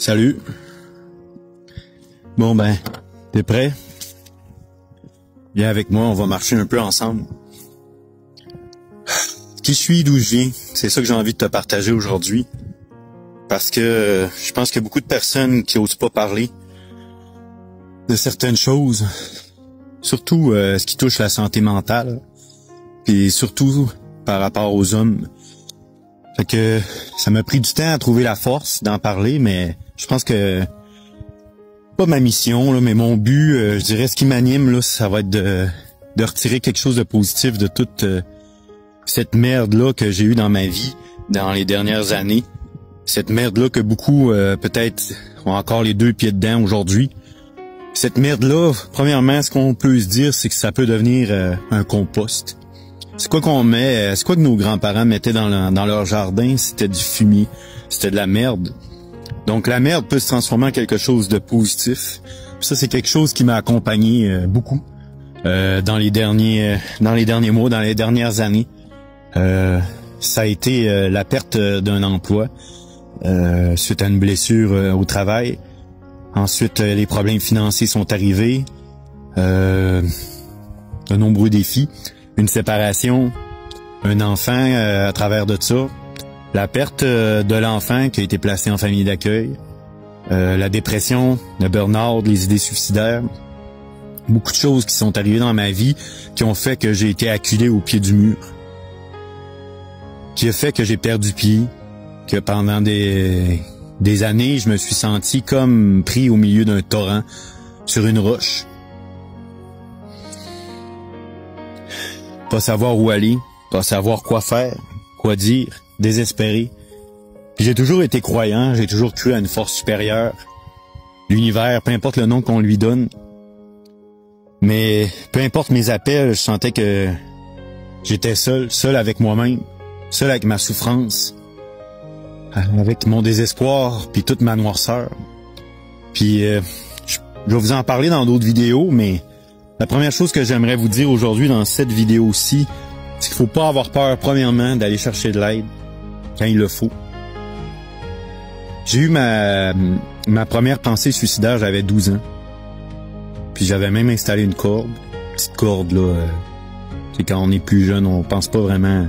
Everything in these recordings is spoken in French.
Salut. Bon ben, t'es prêt? Viens avec moi, on va marcher un peu ensemble. Qui je suis, d'où je viens, c'est ça que j'ai envie de te partager aujourd'hui. Parce que je pense qu'il y a beaucoup de personnes qui osent pas parler de certaines choses. Surtout ce qui touche la santé mentale. Puis surtout par rapport aux hommes. Fait que ça m'a pris du temps à trouver la force d'en parler, mais je pense que pas ma mission, là, mais mon but, je dirais ce qui m'anime, là, ça va être de retirer quelque chose de positif de toute cette merde-là que j'ai eue dans ma vie dans les dernières années. Cette merde-là que beaucoup, peut-être, ont encore les deux pieds dedans aujourd'hui. Cette merde-là, premièrement, ce qu'on peut se dire, c'est que ça peut devenir un compost. C'est quoi qu'on met, c'est quoi que nos grands-parents mettaient dans leur jardin? C'était du fumier, c'était de la merde. Donc la merde peut se transformer en quelque chose de positif. Puis ça, c'est quelque chose qui m'a accompagné beaucoup dans les derniers mois, dans les dernières années. Ça a été la perte d'un emploi suite à une blessure au travail. Ensuite, les problèmes financiers sont arrivés, de nombreux défis, une séparation, un enfant à travers de ça, la perte de l'enfant qui a été placé en famille d'accueil, la dépression, le burn-out, les idées suicidaires, beaucoup de choses qui sont arrivées dans ma vie qui ont fait que j'ai été acculé au pied du mur, qui a fait que j'ai perdu pied, que pendant des années, je me suis senti comme pris au milieu d'un torrent sur une roche. Pas savoir où aller, pas savoir quoi faire, quoi dire, désespéré. Puis j'ai toujours été croyant, j'ai toujours cru à une force supérieure, l'univers, peu importe le nom qu'on lui donne. Mais peu importe mes appels, je sentais que j'étais seul avec moi-même, seul avec ma souffrance, avec mon désespoir, puis toute ma noirceur. Puis je vais vous en parler dans d'autres vidéos, mais la première chose que j'aimerais vous dire aujourd'hui dans cette vidéo-ci, c'est qu'il faut pas avoir peur, premièrement, d'aller chercher de l'aide quand il le faut. J'ai eu ma première pensée suicidaire, j'avais 12 ans. Puis j'avais même installé une corde, une petite corde, là. C'est quand on est plus jeune, on pense pas vraiment.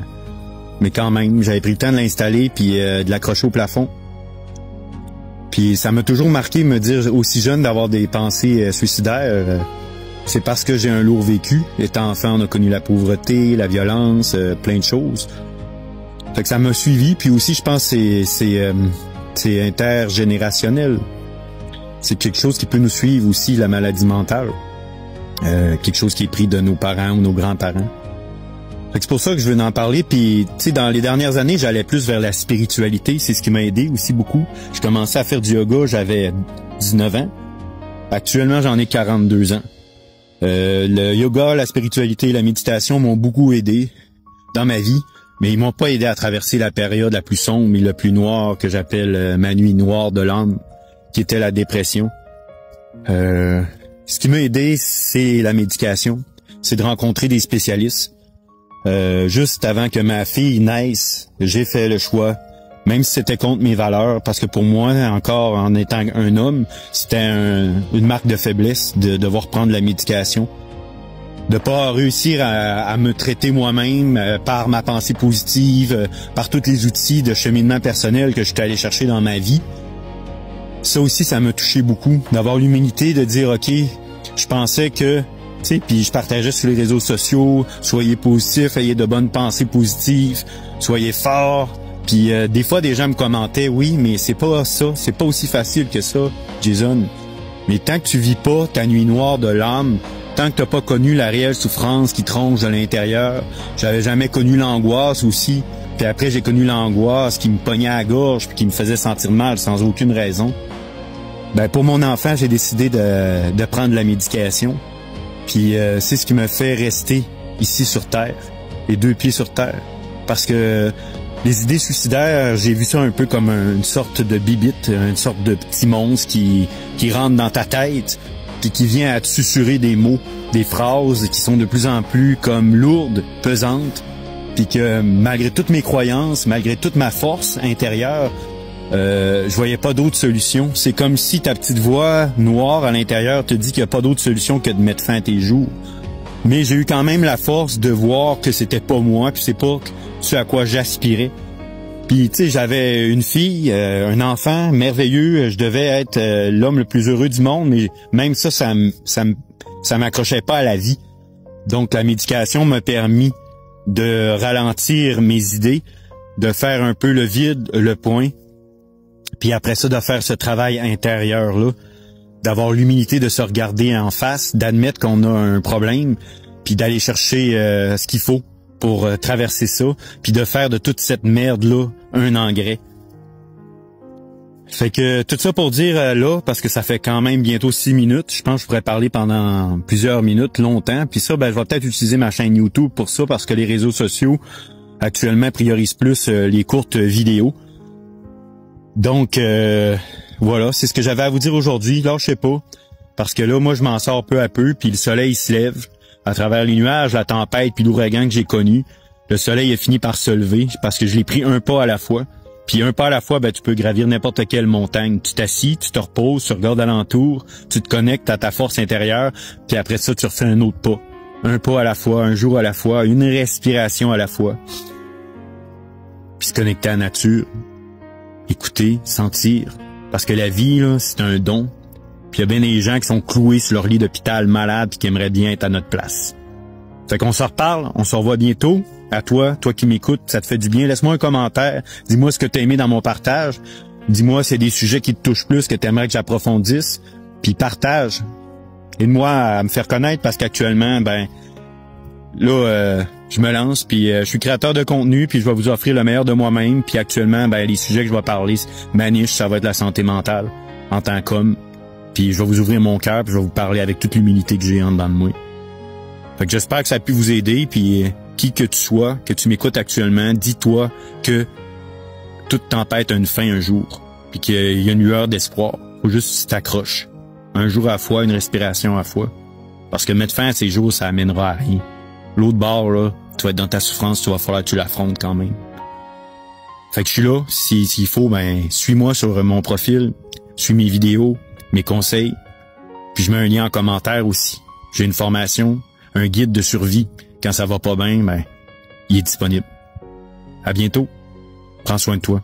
Mais quand même, j'avais pris le temps de l'installer puis de l'accrocher au plafond. Puis ça m'a toujours marqué, me dire aussi jeune, d'avoir des pensées suicidaires. C'est parce que j'ai un lourd vécu. Étant enfant, on a connu la pauvreté, la violence, plein de choses. Fait que ça m'a suivi. Puis aussi, je pense que c'est intergénérationnel. C'est quelque chose qui peut nous suivre aussi, la maladie mentale. Quelque chose qui est pris de nos parents ou nos grands-parents. Fait que c'est pour ça que je veux en parler. Puis, tu sais, dans les dernières années, j'allais plus vers la spiritualité. C'est ce qui m'a aidé aussi beaucoup. Je commençais à faire du yoga, j'avais 19 ans. Actuellement, j'en ai 42 ans. Le yoga, la spiritualité, la méditation m'ont beaucoup aidé dans ma vie, mais ils m'ont pas aidé à traverser la période la plus sombre et la plus noire que j'appelle ma nuit noire de l'âme, qui était la dépression. Ce qui m'a aidé, c'est la médication, c'est de rencontrer des spécialistes. Juste avant que ma fille naisse, j'ai fait le choix, même si c'était contre mes valeurs, parce que pour moi, encore en étant un homme, c'était une marque de faiblesse de devoir prendre la médication. De pas réussir à me traiter moi-même par ma pensée positive, par tous les outils de cheminement personnel que je suis allé chercher dans ma vie. Ça aussi, ça m'a touché beaucoup, d'avoir l'humilité de dire, OK, je pensais que, tu sais, puis je partageais sur les réseaux sociaux, soyez positifs, ayez de bonnes pensées positives, soyez forts. Puis des fois, des gens me commentaient, oui, mais c'est pas ça, c'est pas aussi facile que ça, Jason. Mais tant que tu vis pas ta nuit noire de l'âme, tant que t'as pas connu la réelle souffrance qui te ronge de l'intérieur, j'avais jamais connu l'angoisse aussi. Puis après, j'ai connu l'angoisse qui me pognait à la gorge puis qui me faisait sentir mal sans aucune raison. Ben pour mon enfant, j'ai décidé de prendre la médication. Puis c'est ce qui me fait rester ici sur Terre, les deux pieds sur Terre. Parce que les idées suicidaires, j'ai vu ça un peu comme une sorte de bibite, une sorte de petit monstre qui rentre dans ta tête puis qui vient à te susurrer des mots, des phrases qui sont de plus en plus comme lourdes, pesantes, puis que malgré toutes mes croyances, malgré toute ma force intérieure, Je voyais pas d'autre solution. C'est comme si ta petite voix noire à l'intérieur te dit qu'il n'y a pas d'autre solution que de mettre fin à tes jours. Mais j'ai eu quand même la force de voir que c'était pas moi, puis c'est pas ce à quoi j'aspirais. Puis tu sais, j'avais une fille, un enfant merveilleux, je devais être l'homme le plus heureux du monde, mais même ça m'accrochait pas à la vie. Donc la médication m'a permis de ralentir mes idées, de faire un peu le vide, le point, puis après ça de faire ce travail intérieur-là, d'avoir l'humilité de se regarder en face, d'admettre qu'on a un problème, puis d'aller chercher ce qu'il faut pour traverser ça, puis de faire de toute cette merde-là un engrais. Fait que tout ça pour dire là, parce que ça fait quand même bientôt 6 minutes, je pense que je pourrais parler pendant plusieurs minutes, longtemps, puis ça, je vais peut-être utiliser ma chaîne YouTube pour ça, parce que les réseaux sociaux, actuellement, priorisent plus les courtes vidéos. Donc, voilà, c'est ce que j'avais à vous dire aujourd'hui, lâchez pas, parce que là, moi, je m'en sors peu à peu, puis le soleil se lève à travers les nuages, la tempête, puis l'ouragan que j'ai connu. Le soleil a fini par se lever, parce que je l'ai pris un pas à la fois. Puis un pas à la fois, tu peux gravir n'importe quelle montagne. Tu t'assis, tu te reposes, tu regardes alentour, tu te connectes à ta force intérieure, puis après ça, tu refais un autre pas. Un pas à la fois, un jour à la fois, une respiration à la fois. Puis se connecter à la nature, écouter, sentir. Parce que la vie, là, c'est un don. Puis il y a bien des gens qui sont cloués sur leur lit d'hôpital malade puis qui aimeraient bien être à notre place. Fait qu'on se reparle, on se revoit bientôt. À toi qui m'écoutes, ça te fait du bien. Laisse-moi un commentaire. Dis-moi ce que tu as aimé dans mon partage. Dis-moi s'il y a des sujets qui te touchent plus, que tu aimerais que j'approfondisse. Puis partage. Aide-moi à me faire connaître parce qu'actuellement, je me lance, puis je suis créateur de contenu, puis je vais vous offrir le meilleur de moi-même. Puis actuellement, les sujets que je vais parler, ma niche, ça va être la santé mentale en tant qu'homme. Puis je vais vous ouvrir mon cœur, puis je vais vous parler avec toute l'humilité que j'ai en dedans de moi. Fait que j'espère que ça a pu vous aider, puis qui que tu sois, que tu m'écoutes actuellement, dis-toi que toute tempête a une fin un jour, puis qu'il y a une lueur d'espoir. Faut juste que tu t'accroches. Un jour à la fois, une respiration à la fois. Parce que mettre fin à ces jours, ça amènera à rien. L'autre bord, là, tu vas être dans ta souffrance, tu vas falloir que tu l'affrontes quand même. Fait que je suis là, s'il faut, suis-moi sur mon profil, suis mes vidéos, mes conseils, puis je mets un lien en commentaire aussi. J'ai une formation, un guide de survie. Quand ça va pas bien, il est disponible. À bientôt. Prends soin de toi.